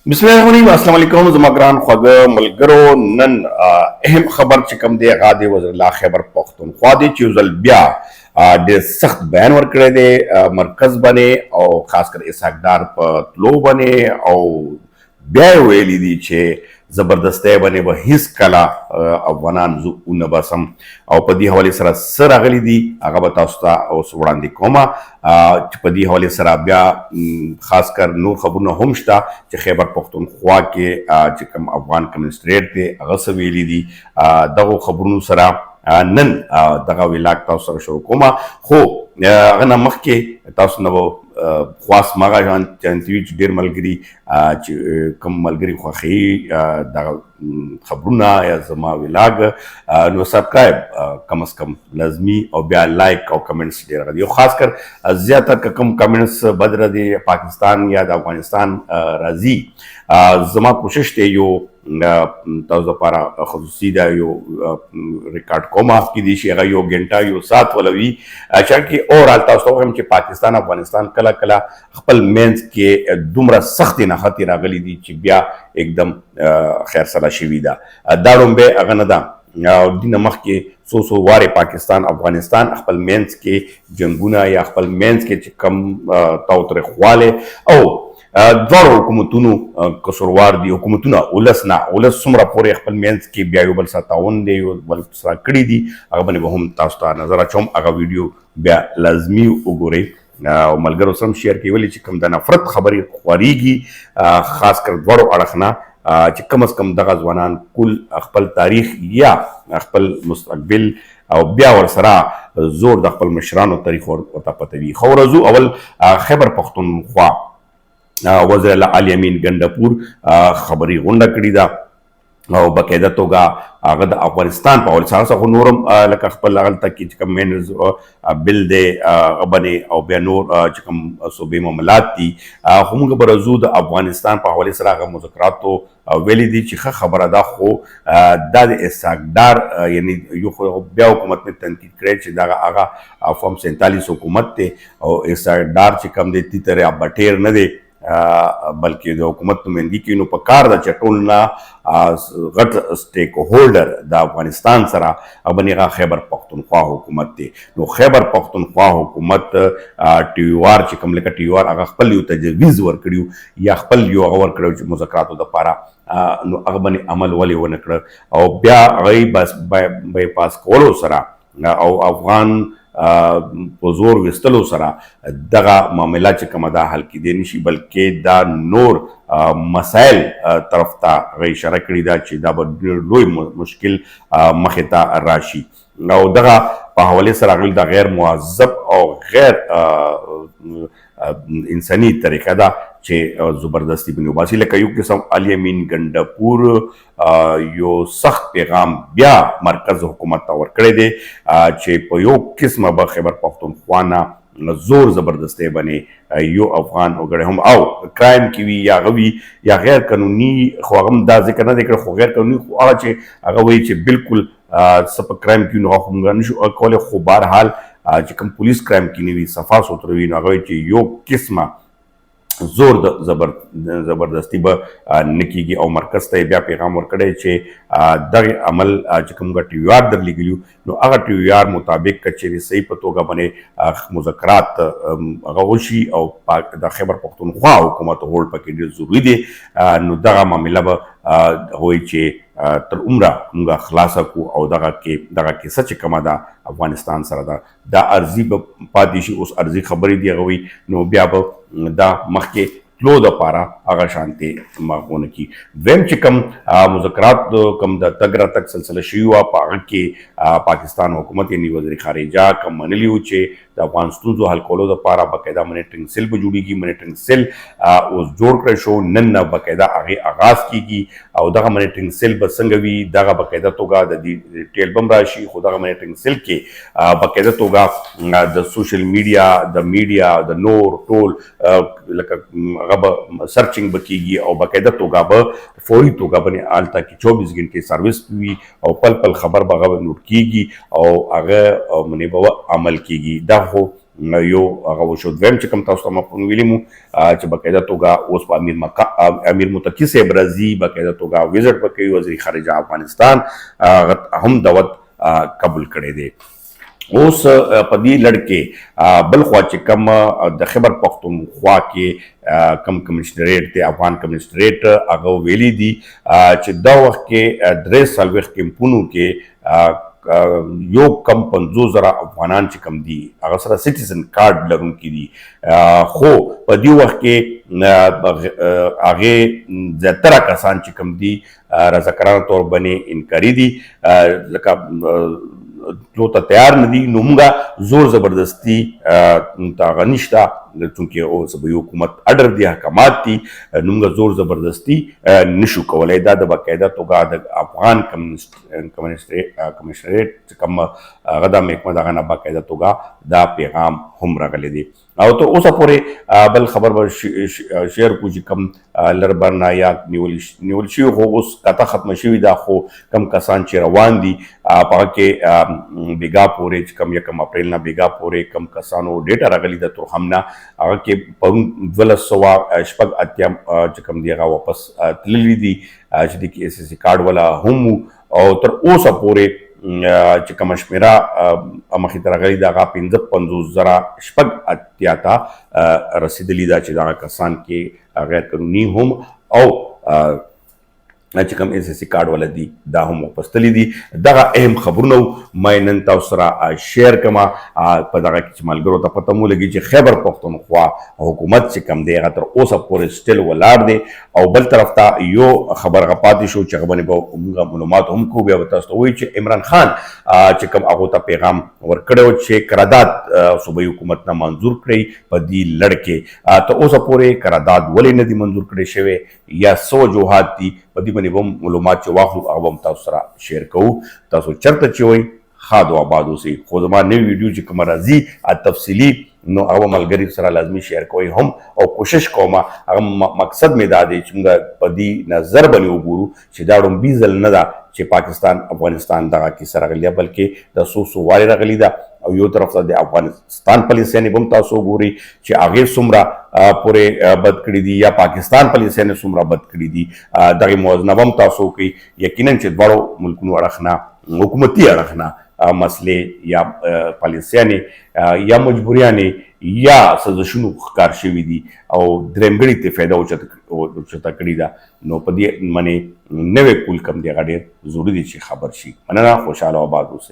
बिस्मिल्लाहिर्रहमानिर्रहीम अस्सलाम वालेकुम ज़माग्रान ख्वागे मलगरो नन अहम खबर चिकम दे गादे वज़िरला खैबर पख्तूनख्वा दे चूजल ब्या दे सख्त बयान वर करे दे मरकज बने और खासकर इसहाकदार पर तलो बने और ब्या वेली दी छे जबरदस्ती बने व हिस कला अफगानान जु उन बसम और पदी हवाले सरा सर अगली दी आगा बताउस्ता और सुबड़ान दी कोमा पदी हवाले सरा ब्या खासकर नूर खबर न हमश्ता च खैबर पख्तूनख्वा के चिकम अफगान कम्युनिस्ट्रेट थे अगस वेली दी दगो खबरनु सरा नन दगा विलाक ताउ सर शुरू कोमा हो अगना मख के ताउस नवो ख्वास मगा जान चंतीवी डेर मलगरी कम मलगरी ख्वाखी दा खबरुना या जमा विलाग नो सब्सक्राइब कम अज कम लाजमी और ब्या लाइक और कमेंट्स दे रहा दियो खासकर ज्यादातर कम कमेंट्स बदर दे पाकिस्तान या अफगानिस्तान राजी जमा कोशिश थे यो ताज़ा पारा खसूसी दा यो रिकॉर्ड कोमा की दिशी अगर यो घंटा यो सात वलवी अच्छा कि और आलता तो हम कि पाकिस्तान अफगानिस्तान कला कला खपल मेंस के दुमरा सख्ती ना खतीरा गली दी चिबिया एकदम खैर सला शिविदा दारुम बे अगनदा दिन मख के सो वारे पाकिस्तान अफगानिस्तान खपल मेंस के जंगुना या खपल मेंस के कम तौतर ख्वाले औ द्वार हुकूमतुनु कसुरवार दी हुकूमतुना उलसना उलस सुमरा पूरे खपल मेंस के ब्यायो बल सतावन दे बल सरा कड़ी दी अगर बने हम तास्ता नजर चम अगर वीडियो ब्या लाजमी उगोरे मलगर सम शेयर की वली चिकम दा नफरत खबरी ख्वारीगी खासकर द्वारो अड़खना कम अज कम दगा जवानान कुल अखपल तारीख या अखपल मुस्तकबिल और ब्या और सरा जोर दखपल मशरान और तारीख और पतवी खौरजू अवल खैबर पख्तूनख्वा वज़ीर आली अमीन गंडापुर खबरी गुंडा कड़ी दा और बाकायदा तोगा अगद अफगानिस्तान पावल सासा को नूरम लका खपल लागल तक की चकम मेन बिल दे बने और बेनूर चकम सूबे मामलात थी हम बरजूद अफगानिस्तान पावल सरा का मुज़ाकरात तो वेली दी चिखा खबर अदा खो दाद इसाकदार यानी यो ब्या हुकूमत में तनकीद करे च दागा आगा फॉर्म 47 हुकूमत थे और इसाकदार चिकम देती तरह अब बटेर न दे बल्कि हुकूमत नुमाइंदगी की नो पकार दा चटोलना गट स्टेक होल्डर दा अफगानिस्तान सरा अबनेगा खैबर पख्तूनख्वा हुकूमत थे नो खैबर पख्तूनख्वा हुकूमत टीवार चिकम लेका टीवार अगर खपल यू तजवीज़ वर करियो या खपल यू अगर करियो मुज़ाकरात द पारा नो अगबने अमल वाले वन कर और ब्या गई बस बाईपास कोलो सरा और अफगान जोर विस्तलो सरा दगा मामला चिकम दा हल की देनिशी बल्कि दा नूर मसाइल तरफ ता गई इशारा करी दा ची दा लोई मुश्किल मखता राशि और दगा पाहवले सरा गल दा गैर मुअज़्ज़ब और गैर इंसानी तरीका दा चे जबरदस्ती बनी बासी लेका यू किस्म आली अमीन गंडापुर यो सख्त पैगाम ब्या मरकज हुकूमत और करे दे चे पयो किस्म ब खैबर पख्तूनख्वा ना जोर जबरदस्ती बने यो अफगान वगैरह हम आओ क्राइम की भी या गवी या गैर कानूनी ख्वागम दा जिक्र ना देकर खो गैर कानूनी आचे अगर वही चे बिल्कुल सब क्राइम की नो खुमगा निशु अकोले खो बहरहाल चिकम पुलिस क्राइम की नी सफा सुथरवी नगवे चे यो किस्म जोर जबरदस्ती ब निकी और मरकज तय ब्या पैगाम वर करे छे दग अमल चिकम गा टीआर दर लिगलियो नो अगर टीआर मुताबिक कचेरी सही पतोगा बने मुज़ाकरात गवशी और द खैबर पख्तूनख्वा हुकूमत होल्ड पके जरूरी दे नो दगा मामला ब होई छे तर उम्रा उनका खलासा को और दगा के सच कमादा अफगानिस्तान सरा दा अर्जी पादिशी उस अर्जी खबरी दी गई नो ब्या दा मखके लो द पारा आगा शांति मागोन की वेम चिकम मुज़ाकरात कम द तगरा तक सिलसिला शुरू हुआ के पाकिस्तान हुकूमत यानी वज़ीर खारिजा कम मनली उचे द अफगान स्तूंजो हल कोलो द पारा बाकायदा मॉनिटरिंग सेल पर जुड़ेगी मॉनिटरिंग सेल उस जोड़ कर शो नन बाकायदा आगे आगाज की और दगा मॉनिटरिंग सेल बसंगवी दगा बाकायदा तोगा द डिटेल बम राशि खुदा मॉनिटरिंग सेल के बाकायदा तोगा द सोशल मीडिया द नोर टोल गब सर्चिंग बकीगी और बाकायदा तोगा ब फौरी तोगा बने आलता की 24 घंटे सर्विस भी और पल पल खबर बगब नोट कीगी और आगे मने बवा अमल कीगी दा हो یو هغه وشو. دویم چې کوم تاسو ته ما ویلي مو چې بقاعده توګه اوس په امیر متقي صاحب راځي، بقاعده توګه وزټ به کوي، وزیر خارجه افغانستان هم دعوت قبول کړی دی. اوس په دې لړ کې بل خوا چې کم د خیبر پختونخوا کې کم کمشنریټ دی، افغان کمشنریټ، هغه ویلي دي چې دا وخت کې 43 کیمپونو کې یو کم 50,000 افغانان چې کم دي هغه سره سټیزن کارډ لرونکي دي، خو په دې وخت کې هغې زیاتره کسان چې کم دي رضاکارانه طور باندې انکاري دي، ځکه تلو ته تیار نه دي. نو موږ زور زبردستي هغه نشته، چونکې اوس به یو حکومت اډر دی، احکامات دي، نو موږ زور زبردستي نشو کولی. دا د باقاعده توګه د افغان کمشنریټ چې کوم هغه د محکمه دغه نه باقاعده توګه دا پیغام هم راغلی دی. او تر اوسه پورې بل خبر به شیر کو چې کم لربرنا یا نیول شوي، خو اوس کته ختمه شوي ده، خو کم کسان چې روان دي په هغه کې بیګا پورې چې کم 1 اپریل نه بیګا پورې کم کسانو ډیټا راغلي ده ترحم نه، هغه کې پرون 1280 چې کم دی هغه واپس تللي دي چې د کې SSC کارډ والا هم. او تر اوسه پورې چې کومه شمیره مخې ته راغلې ده هغه 55,080 ته رسېدلي ده چې دغه کسان کې غیر قانوني هم او چې کوم SSC کارډ والا دي دا هم واپس تللي دي. دغه اهم خبرونه ما نن تاسو سره شیر کړم په دغه کې چې ملګرو ته پته مو لګي چې خیبر پښتونخوا حکومت چې کوم دی هغه تر اوسه پورې سټیل ولاړ دی. او بل طرف ته یو خبر هغه پاتې شو چې هغه باندې به موږ معلومات هم کوو، بیا به تاسو ته وایي چې عمران خان چې کوم هغو ته پیغام ورکړی چې قرارداد صوبایي حکومت نه منظور کړئ په دې لړ کې. تر اوسه پورې قرارداد ولې نه دي منظور کړی شوی یا څه وجوهات دي، په دې باندې به هم معلومات چې واخلو هغه به هم تاسو سره شیر کوو. تاسو چېرته چې وئ ښاد او آباد اوسئ. خو زما نوې ویډیو چې کومه راځي تفصیلي، نو هغه ملګري سره لازمي شیر کوئ هم، او کوشش کوم هغه مقصد مې دا دی چې موږ په دې نظر باندې وګورو چې دا ړومبي ځل نه ده چې پاکستان افغانستان دغه کیسه راغلې ده، بلکې د څو وارې راغلې ده. او یو طرف ته د افغانستان پالیسیانې به هم تاسو وګورئ چې هغې څومره پورې بد کړي دي یا پاکستان پالیسیانې څومره بد کړي دي، دغې موازنه به هم تاسو وکړئ. یقینا چې دواړو ملکونو اړخ نه، حکومتي اړخ نه مسلې یا پالیسیانې یا مجبوریانې یا سازشونو ښکار شوي دي او درېمګړي ته فایده اوچته کړې ده. نو په دې باندې نوی کول کم دی هغه ډېر ضروري دی چې خبر شي. مننه، خوشحاله او آباد اوسئ.